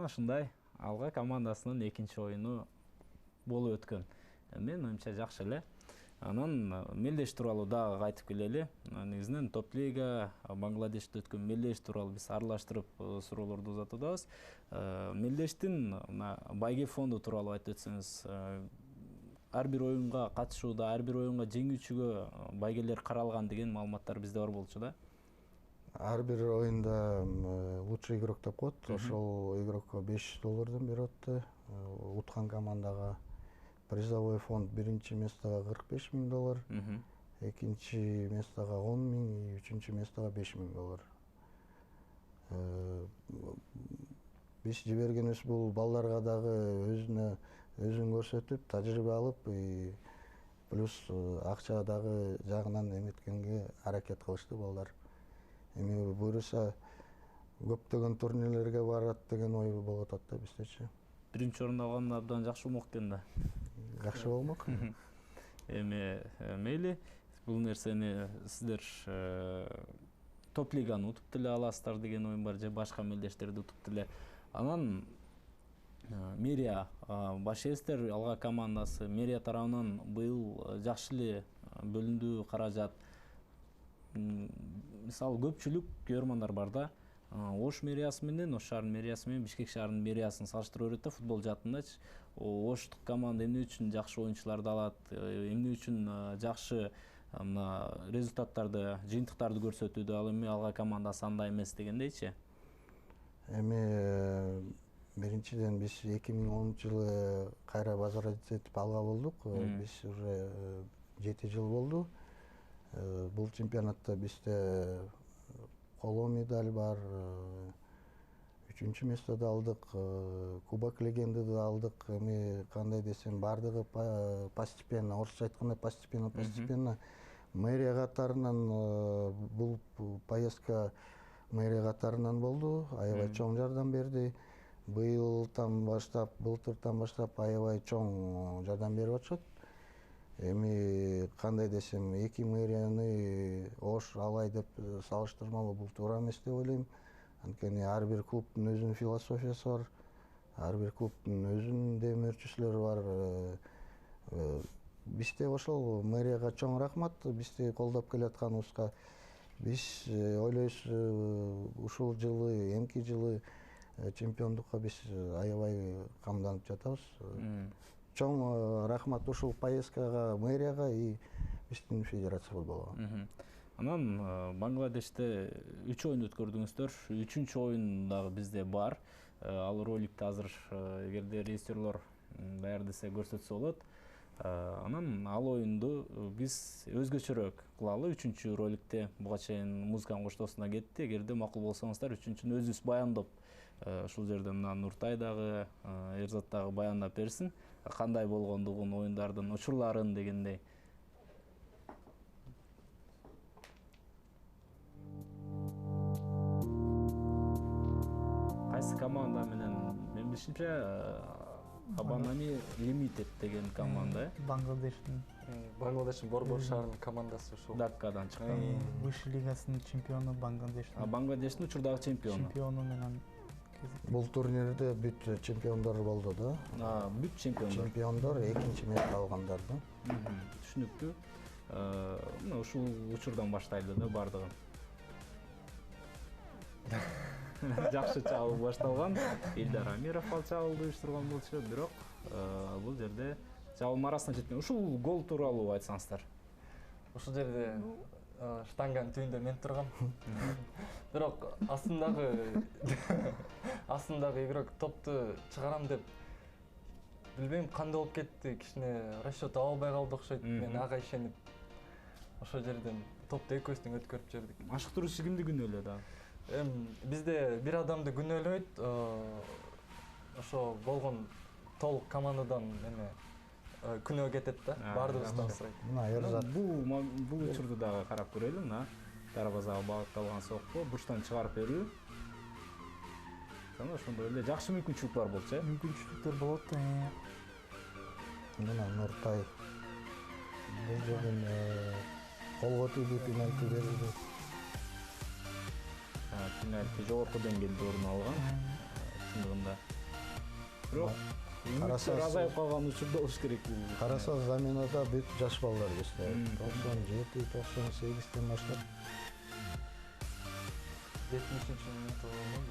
Ушундай Алга командасынын экинчи оюну болуп өткөн. Мен оюмча жакшы эле. Анан Мелдеш тууралуу дагы кайтып келели. Негизинен топ лига Бангладеште өткөн Мелдеш тууралуу биз аралаштырып суроолорду узатабыз. Мелдештин байге фонду тууралуу айтып өтсөңүз, ар бир оюнга катышууда, ар бир оюнга жеңүүчүгө байгелер каралган деген маалыматтар бизде бар болчу да. Ар бир оюнда лучший игрок деп коет. Ошол игрокко $5 берет. Уткан командага призовой фонд биринчи местага $45,000, экинчи местага $10,000, үчүнчү местага $5,000. Биз жибергенибиз бул балдарга дагы өзүн көрсөтүп, тажрыйба алып, плюс акча дагы жагынан эметкенге аракет кылышты балдар. Эми буюрса көптөгөн турнирлерге барат деген ой болуп атат да биздечи. Биринчи орунду алган абдан жакшы болмок экен да. Жакшы болмок. Эми мейли, бул нерсени сиздер топ лиганы утуп деле аласыздар деген оюм бар, же башка мелдештерди утуп деле. Анан Мерия баш ээстер Алга командасы Мерия тарабынан быйыл жакшы эле бөлүндү каражат. Мисалы көпчүлүк көрөрмандар бар да. Ош мэриясы менен, Ош шаарынын мэриясы менен Бишкек шаарынын мэриясын салыштырып көрөт да футбол жаатындачы. Оштук команда эмне үчүн жакшы оюнчуларды алат, эмне үчүн жакшы результаттарды, жыйынтыктарды көрсөтүүдө, ал эми Алга командасы андай эмес дегендейчи. Эми биринчиден биз 2010-жылы кайра возвратиться этип Алга болдук. Биз уже 7 жыл болду. Бул чемпионатта бизде коло медаль бар, 3-чү местоду алдык, Кубок легендады алдык. Эми кандай десем, бардыгы постепенно, орусча айтканда постепенно. Мэрия катарынан бул поездка мэрия катарынан болду, аябай чоң жардам берди. Быйылтан баштап, былтыртан баштап аябай чоң жардам берип атышат. Эми кандай десем, эки мэрияны Ош алай деп салыштырмалуу бул туура эмес деп ойлойм. Анткени ар бир клубдун өзүнүн философиясы бар, ар бир клубдун өзүнүн демөөрчүсүлөрү бар. Бизде ошол мэрияга чоң рахмат, бизди колдоп келатканыбызга. Биз ойлойбуз, ушул жылы, эмки жылы чемпиондукка биз аябай камданып жатабыз. Чоң рахмат ушул поездкага, мэрияга и биздин федерация футболуга. Анан Бангладеште 3 оюн өткөрдүңүздөр. 3-чү оюн дагы бизде бар. Ал роликти азыр эгерде режиссерлор даярдаса көрсөтсө болот. Анан ал оюнду биз өзгөчөрөөк кылалы. 3-чү роликте буга чейин музыканын коштоосуна кетти. Эгерде макул болсоңуздар 3-чүнү өзүбүз баяндап, ушул жерде мына Нуртай дагы, Эрзат дагы баяндап берсин. Кандай болгондугун, оюндардын учурларын дегендей. Кайсы команда менен, мен билишимче, Абанами Limited деген команда. Бангладештин Борбор шаарынын командасы ушул. Даккадан чыккан. Выше лигасынын чемпиону Бангладештин. Бангладештин учурдагы чемпиону. Чемпиону менен. Бул турнирде бүт чемпиондор болду да. Бүт чемпиондор. Чемпиондор экинчи место алгандар да. Түшүнүктүү. Мына ушул учурдан баштайлы да бардыгы. Жакшы чабуу башталган. Илдар Амиров ал чабуулду уюштурган болчу, бирок бул жерде чабуун арасына жеткен. Ушул гол тууралуу айтсаңыздар. Ушул жерде штанганын түбүндө мен тургам. Бирок астындагы игрок топту чыгарам деп билбейм кандай болуп кетти, кичине расчет ала албай калды окшойт. Мен ага ишенип ошол жерден топту экөөбүздүн өткөрүп жибердик. Ашыктыруучу кимди күнөөлөдү дагы? Бизде бир адамды күнөөлөйт, ошо болгон толук командадан эме күнөө кетет да, баардыгыбыздан сурайт. Мына Эрзат. Бул учурду дагы карап көрөлү, мына дарбазага багытталган сокко, бурчтан чыгарып берүү. Жана ошондой эле жакшы мүмкүнчүлүктөр болчу, мүмкүнчүлүктөр болот. Мына Нуртай. Бул жерден колго тийди, пенальти берилди. Пенальти жогорку деңгээлде орун алган. Чындыгында Бирок үмүттөр азайып калган учурда болуш керек. Караса заменада бүт жаш балдар bizde. 97-98'ten баштап. 70-нчи минутта болгон.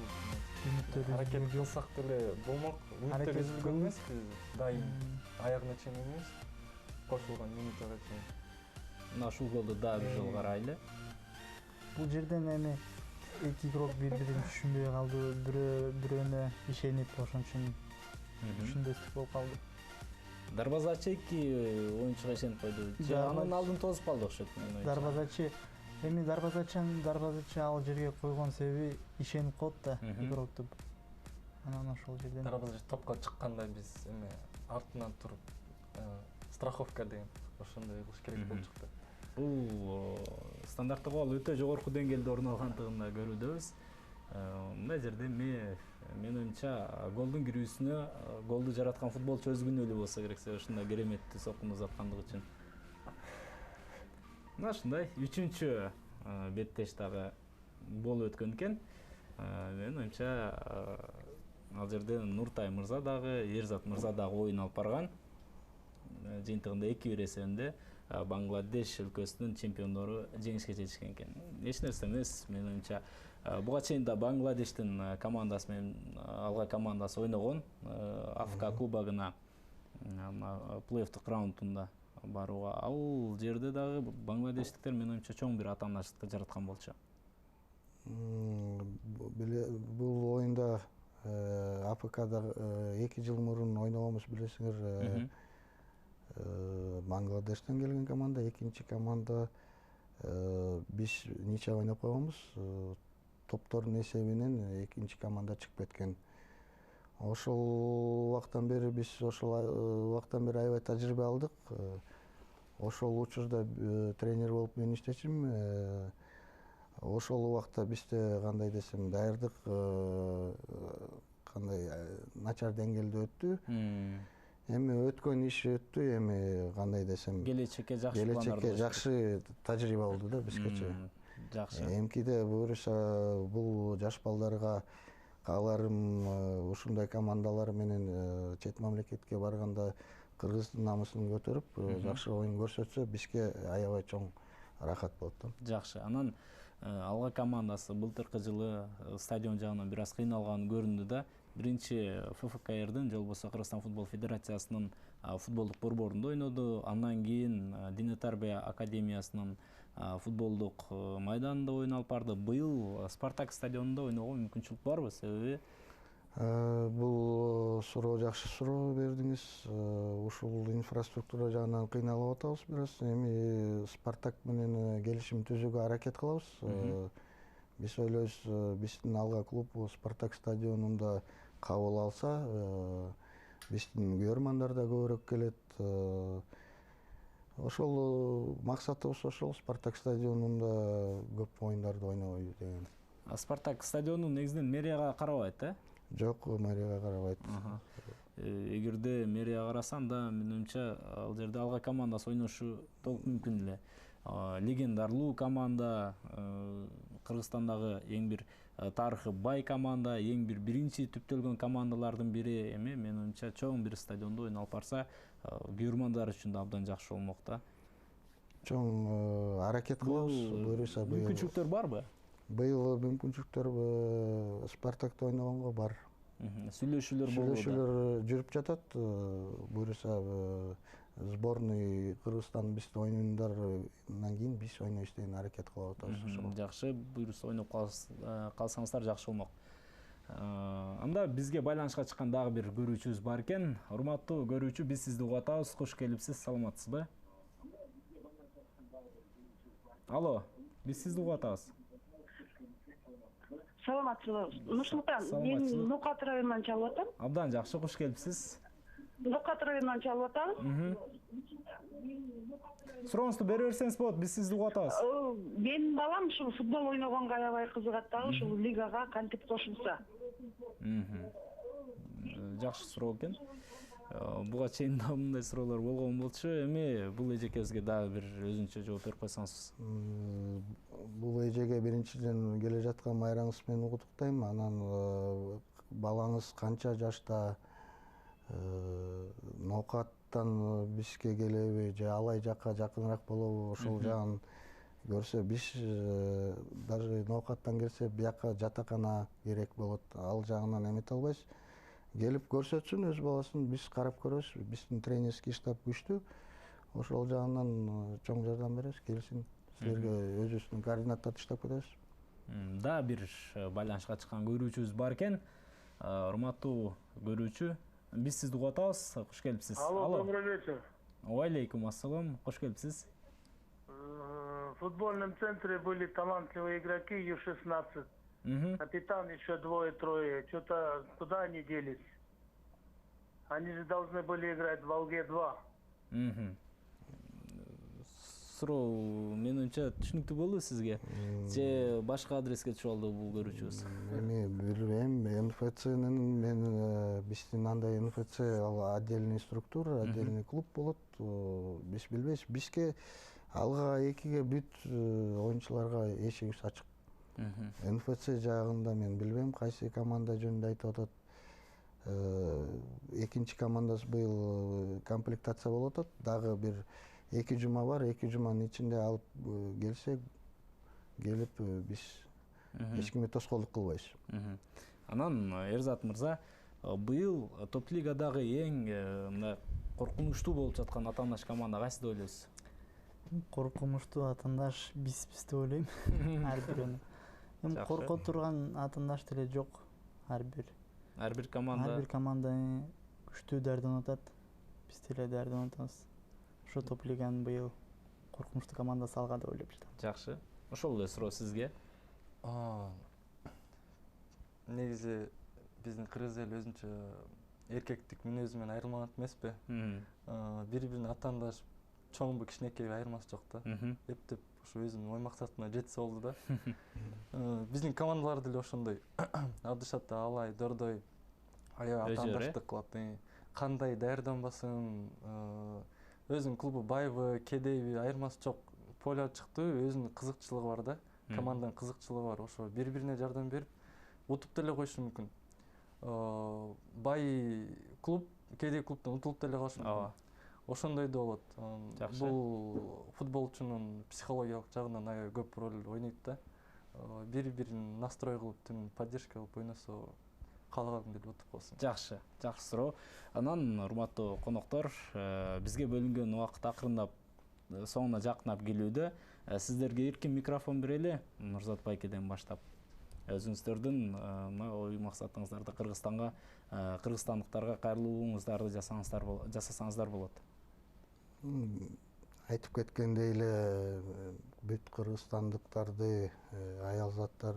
Үмүттөр Аракет кылсак деле болмок. Үмүттөр үзүлгөн эмес, биз дайым аягына чейин эмес. Кошулган минутага чейин. Мына ушул голду дагы бир жолу карайлы. Бул жерден эми эки игрок бири-бирин түшүнбөй калды, бирөөнө ишенип ошон үчүн түшүнбөстүк болуп калды. Дарбазачы эки оюнчуга ишенип койду. Анын алдын тосуп калды окшойт менин оюнчу. Дарбазачы ал жерге койгон себеби ишенип калат да игрокту. Анан ошол жерден Дарбазачы топко чыкканда биз эме артынан туруп страховка деген ошондой кылыш керек болуп чыкты. Бул стандарттык гол өтө жогорку деңгээлде орун алгандыгын да көрүүдөбүз. Мына жерде менин оюмча голдун кирүүсүнө голду жараткан футболчу өз күнөөлүү болсо керек, себеби ушундай кереметтүү соккун узаткандыгы үчүн. Мына ушундай 3-чү беттеш дагы болуп өткөн экен. Менин оюмча ал жерде Нуртай мырза дагы, Эрзат мырза дагы оюн алып барган. Жыйынтыгында 2-1 эсебинде Бангладеш өлкөсүнүн чемпиондору жеңишке жетишкен экен. Эч нерсе эмес, менин оюмча буга чейин да Бангладештин командасы менен алга командасы ойногон. АФК кубогуна плей-оффтук раундунда барууга. Ал жерде дагы бангладештиктер менин оюмча чоң бир атаандаштыкты жараткан болчу. Бул оюнда АФКда 2 жыл мурун ойногонбуз, билесиңер. Бангладештен келген команда, экинчи команда биз ниче ойноп койгонбуз. Топтордун эсебинен экинчи команда чыгып кеткен. Ошол убактан бери аябай тажрыйба алдык. Ошол учурда тренер болуп мен иштечүмүн. Ошол убакта бизде кандай десем, даярдык кандай начар деңгээлде өттү. Эми өткөн иш өттү, эми кандай десем, келечекке жакшы тажрыйба болду да бизгече. Жакшы. Эмкиде буюрса бул жаш балдарга кааларым ушундай командалар менен чет мамлекетке барганда Кыргыздын намысын көтөрүп, жакшы оюн көрсөтсө, бизге аябай чоң рахат болот да. Жакшы. Анан алга командасы былтыркы жылы стадион жагынан бир аз кыйналган көрүндү да. Биринчи ФФКРдин же болбосо Кыргызстан футбол федерациясынын футболдук борборунда ойноду. Андан кийин Дине Тарбия академиясынын футболдук майданында ойун алып барды. Быйыл Спартак стадионунда ойногонго мүмкүнчүлүк барбы? Себеби бул суроо жакшы суроо бердиңиз. Ушул инфраструктура жагынан кыйналып атабыз бир аз. Эми Спартак менен келишим түзүүгө аракет кылабыз. Биз ойлойбуз, биздин алга клуб Спартак стадионунда кабыл алса, биздин көрөрмандар да көбүрөөк келет. Ошол максатыбыз ошол, Спартак стадионунда көп оюндарды ойнобой деген. Спартак стадиону негизинен мэрияга карабайт, Жок, мэрияга карабайт. Эгерде мэрияга караса, анда менин оюмча ал жерде алга командасы ойношу толук мүмкүн эле. Легендарлуу команда, Кыргызстандагы эң бир тарыхы бай команда, эң бир биринчи түптөлгөн командалардын бири. Эми менин оюмча чоң бир стадиондо ойун алып барса, көрөрмандар үчүн да абдан жакшы болмок да. Чоң аракет кылабыз. Буюрса мүмкүнчүлүктөр барбы? Быйыл мүмкүнчүлүктөр Спартакта ойногонго бар. Сүйлөшүүлөр болду. Сүйлөшүүлөр жүрүп жатат. Буюрса сборный Кыргызстан бизде оюндардан кийин биз ойнойбуз деген аракет кылып атабыз. Жакшы, буюрса ойноп калсаңыздар жакшы болмок. Анда бизге байланышка чыккан дагы бир көрүүчүбүз бар экен. Урматтуу көрүүчү, биз сизди угуп атабыз. Кош келипсиз, саламатсызбы? Алло, биз сизди угуп атабыз. Саламатсызбы? Нурсултан, мен Нукат районунан чалып атам. Абдан жакшы, кош келипсиз. Нукат районунан чалып атам. Сурооңузду бере берсеңиз болот, биз сизди угуп атабыз. Менин балам ушул футбол ойногонго аябай кызыгат дагы, ушул лигага кантип кошулса. Жакшы суроо экен. Буга чейин да мындай суроолор болгон болчу. Эми бул эжекебизге дагы бир өзүнчө жооп берип койсоңуз. Бул эжеге биринчиден келе жаткан майраңыз менен угутуктайм. Анан балаңыз канча жашта, ноокаттан бизге келеби же алай жакка жакыныраак болобу ошол жагын көрсө биз даже ноокаттан келсе бияка жатакана керек болот, ал жагынан эмете албайбыз. Келип көрсөтсүн өз баласын, биз карап көрөбүз, биздин тренерский штаб күчтүү, ошол жагынан чоң жардам беребиз, келсин силерге өзүбүздүн координаттарды таштап кетебиз. Да бир байланышка чыккан көрүүчүбүз бар экен. Урматтуу көрүүчү, биз сизди угуп атабыз. Кош келипсиз. Алло, добрый вечер. Алейкум ассалам. Кош келипсиз. В футбольном центре были талантливые игроки Ю-16. Капитан, еще двое-трое. Что-то куда они делись? Они же должны были играть в Волге-2. Суроо менимче түшүнүктүү болду сизге. Же башка адреске түшүп алды бул көрүүчүбүз? Эми билбейм, НФЦнын мен биздин андай НФЦ ал отдельный структура, отдельный клуб болот. Биз билбейбиз. Бизге алга экиге бүт оюнчуларга эшигибиз ачык. НФЦ жагында мен билбейм, кайсы команда жөнүндө айтып атат. Экинчи командасы быйыл комплектация болуп атат. Дагы бир 2 жума бар, 2 жуманын ичинде алып келсе, келип биз эч кимге тоскоолдук кылбайбыз. Анан Эрзат мырза, быйыл топ лигадагы эң коркунучтуу болуп жаткан атаандаш команда кайсы деп ойлойсуз? Коркунучтуу атаандаш бизбиз деп ойлойм. Ар бирөөнү. Эми корко турган атаандаш деле жок. Ар бир команда күчтүү даярданып атат. Биз деле даярданып атабыз. Ошо топ лиганын быйыл коркунучтуу командасы алга деп ойлоп жатам. Жакшы. Ошол эле суроо сизге. Негизи биздин кыргыз эли өзүнчө эркектик мүнөзү менен айырылмаган эмеспи? Бири-бирине атаандаш чоңбу кичинекейби айырмасы жок да. Эптеп ошо өзүнүн ой максатына жетсе болду да. Биздин командалар деле ошондой. Абдышат Алай, Дордой аябай атаандаштык кылат. Кандай даярданбасын, өзүнүн клубу байбы, кедейби айырмасы жок. Поле ачыктуу, өзүнүн кызыкчылыгы бар да. Команданын кызыкчылыгы бар. Ошо бири-бирине жардам берип, утуп деле койушу мүмкүн. Бай клуб, кедей клубтан утулуп деле калышы мүмкүн. Ошондой да болот. Бул футболчунун психологиялык жагынан аябай көп роль ойнойт да. Бири-бирин настрой кылып, поддержка кылып ойносо, каалаган деле утуп калсын. Жакшы суроо. Анан урматтуу коноктор, бизге бөлүнгөн убакыт акырындап соңуна жакынап келүүдө. Сиздерге эркин микрофон берели, Нурзат байкеден баштап. Өзүңүздөрдүн ой максатыңыздарды кыргызстандыктарга кайрылууңуздарды жасасаңыздар болот. Айтып кеткендей эле бүт кыргызстандыктарды аялзаттар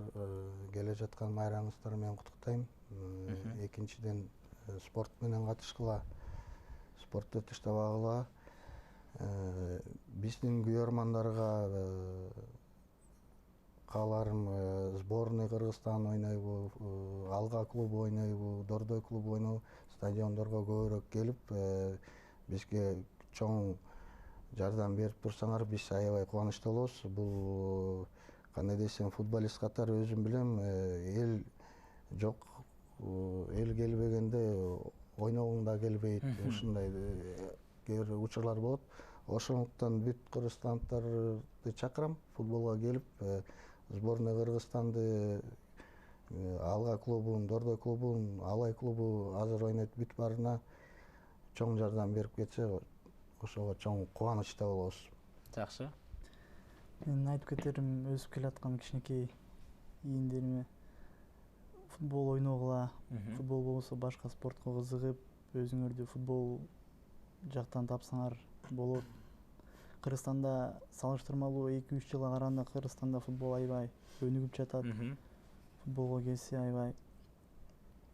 келе жаткан майрамыңыздар менен куттуктайм. Экинчиден спорт менен катышкыла, спортто таштабагыла. Биздин күйөрмандарга кааларым сборный Кыргызстан ойнойбу, Алга клубу ойнойбу, Дордой клубу ойнойбу, стадиондорго көбүрөөк келип, бизге чоң жардам берип турсаңар, биз аябай кубанычтуу болобуз. Бул кандай десем, футболист катары өзүм билем, эл жок, эл келбегенде ойногуң да келбейт, ушундай кээ бир учурлар болот. Ошондуктан бүт кыргызстандыктарды чакырам футболго келип, сборный Кыргызстанды, Алга клубун, Дордой клубун, Алай клубу азыр ойнойт, бүт баарына чоң жардам берип кетсе, ошого чоң кубанычта болобуз. Жакшы. Мен айтып кетерим, өсүп келаткан кичинекей ийиндериме футбол ойногула, футбол болбосо башка спортко кызыгып, өзүңөрдү футбол жактан тапсаңар болот. Кыргызстанда салыштырмалуу 2-3 жылга караганда Кыргызстанда футбол аябай өнүгүп жатат. Футболго келсе аябай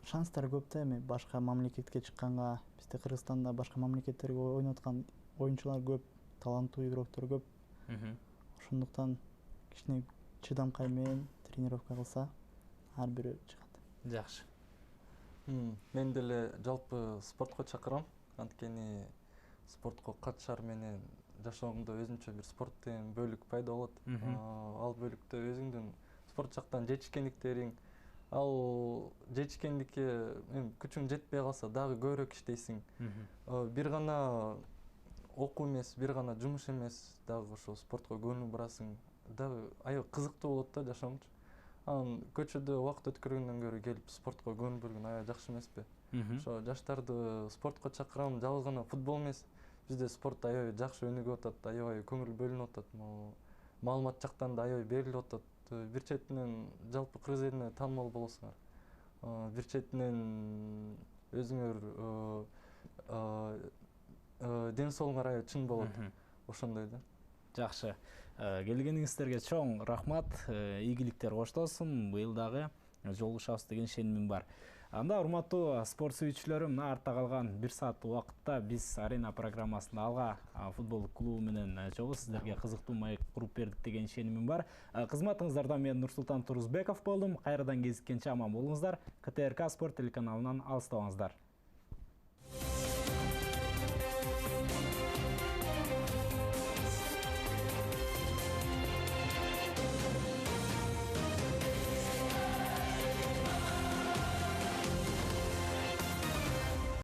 шанстар көп да, эми башка мамлекетке чыкканга. Бизде Кыргызстанда башка мамлекеттерге ойноткан оюнчулар көп, таланттуу игроктор көп. Ошондуктан кичине чыдамкай менен тренировка кылса, ар бирөө чыгат. Жакшы. Мен деле жалпы спортко чакырам. Анткени спортко катышар менен жашооңдо өзүнчө бир спорт деген бөлүк пайда болот. Ал бөлүктө өзүңдүн спорт жактан жетишкендиктериң, ал жетишкендикке күчүң жетпей калса дагы көбүрөөк иштейсиң. Бир гана окуу эмес, бир гана жумуш эмес, дагы ошо спортко көңүл бурасың. Дагы аябай кызыктуу болот да жашоомчу. Анан көчөдө убакыт өткөргөндөн көрө келип спортко көңүл бөлгөн аябай жакшы эмеспи? Ошо жаштарды спортко чакырам, жалгыз гана футбол эмес. Бизде спорт аябай жакшы өнүгүп атат, аябай көңүл бөлүнүп атат. Маалымат жактан да аябай берилип атат. Бир четинен жалпы Кыргыз элине таанымал болосуңар. Бир четинен өзүңөр ден соолугуңар аябай чың болот. Ошондой да. Жакшы. Келгениңиздерге чоң рахмат. Ийгиликтер коштолсун. Быйыл дагы жолугушабыз деген ишенимим бар. Анда урматтуу спорт сүйүүчүлөрүм, мына артта калган 1 сааттык убакытта биз Арена программасында Алга футбол клубу менен чогуу сиздерге кызыктуу маек куруп бердик деген ишенимим бар. Кызматыңыздарда мен Нурсултан Турузбеков болдум. Кайрадан кезиккенче аман болуңуздар. КТРК спорт телеканалынан алыстабаңыздар.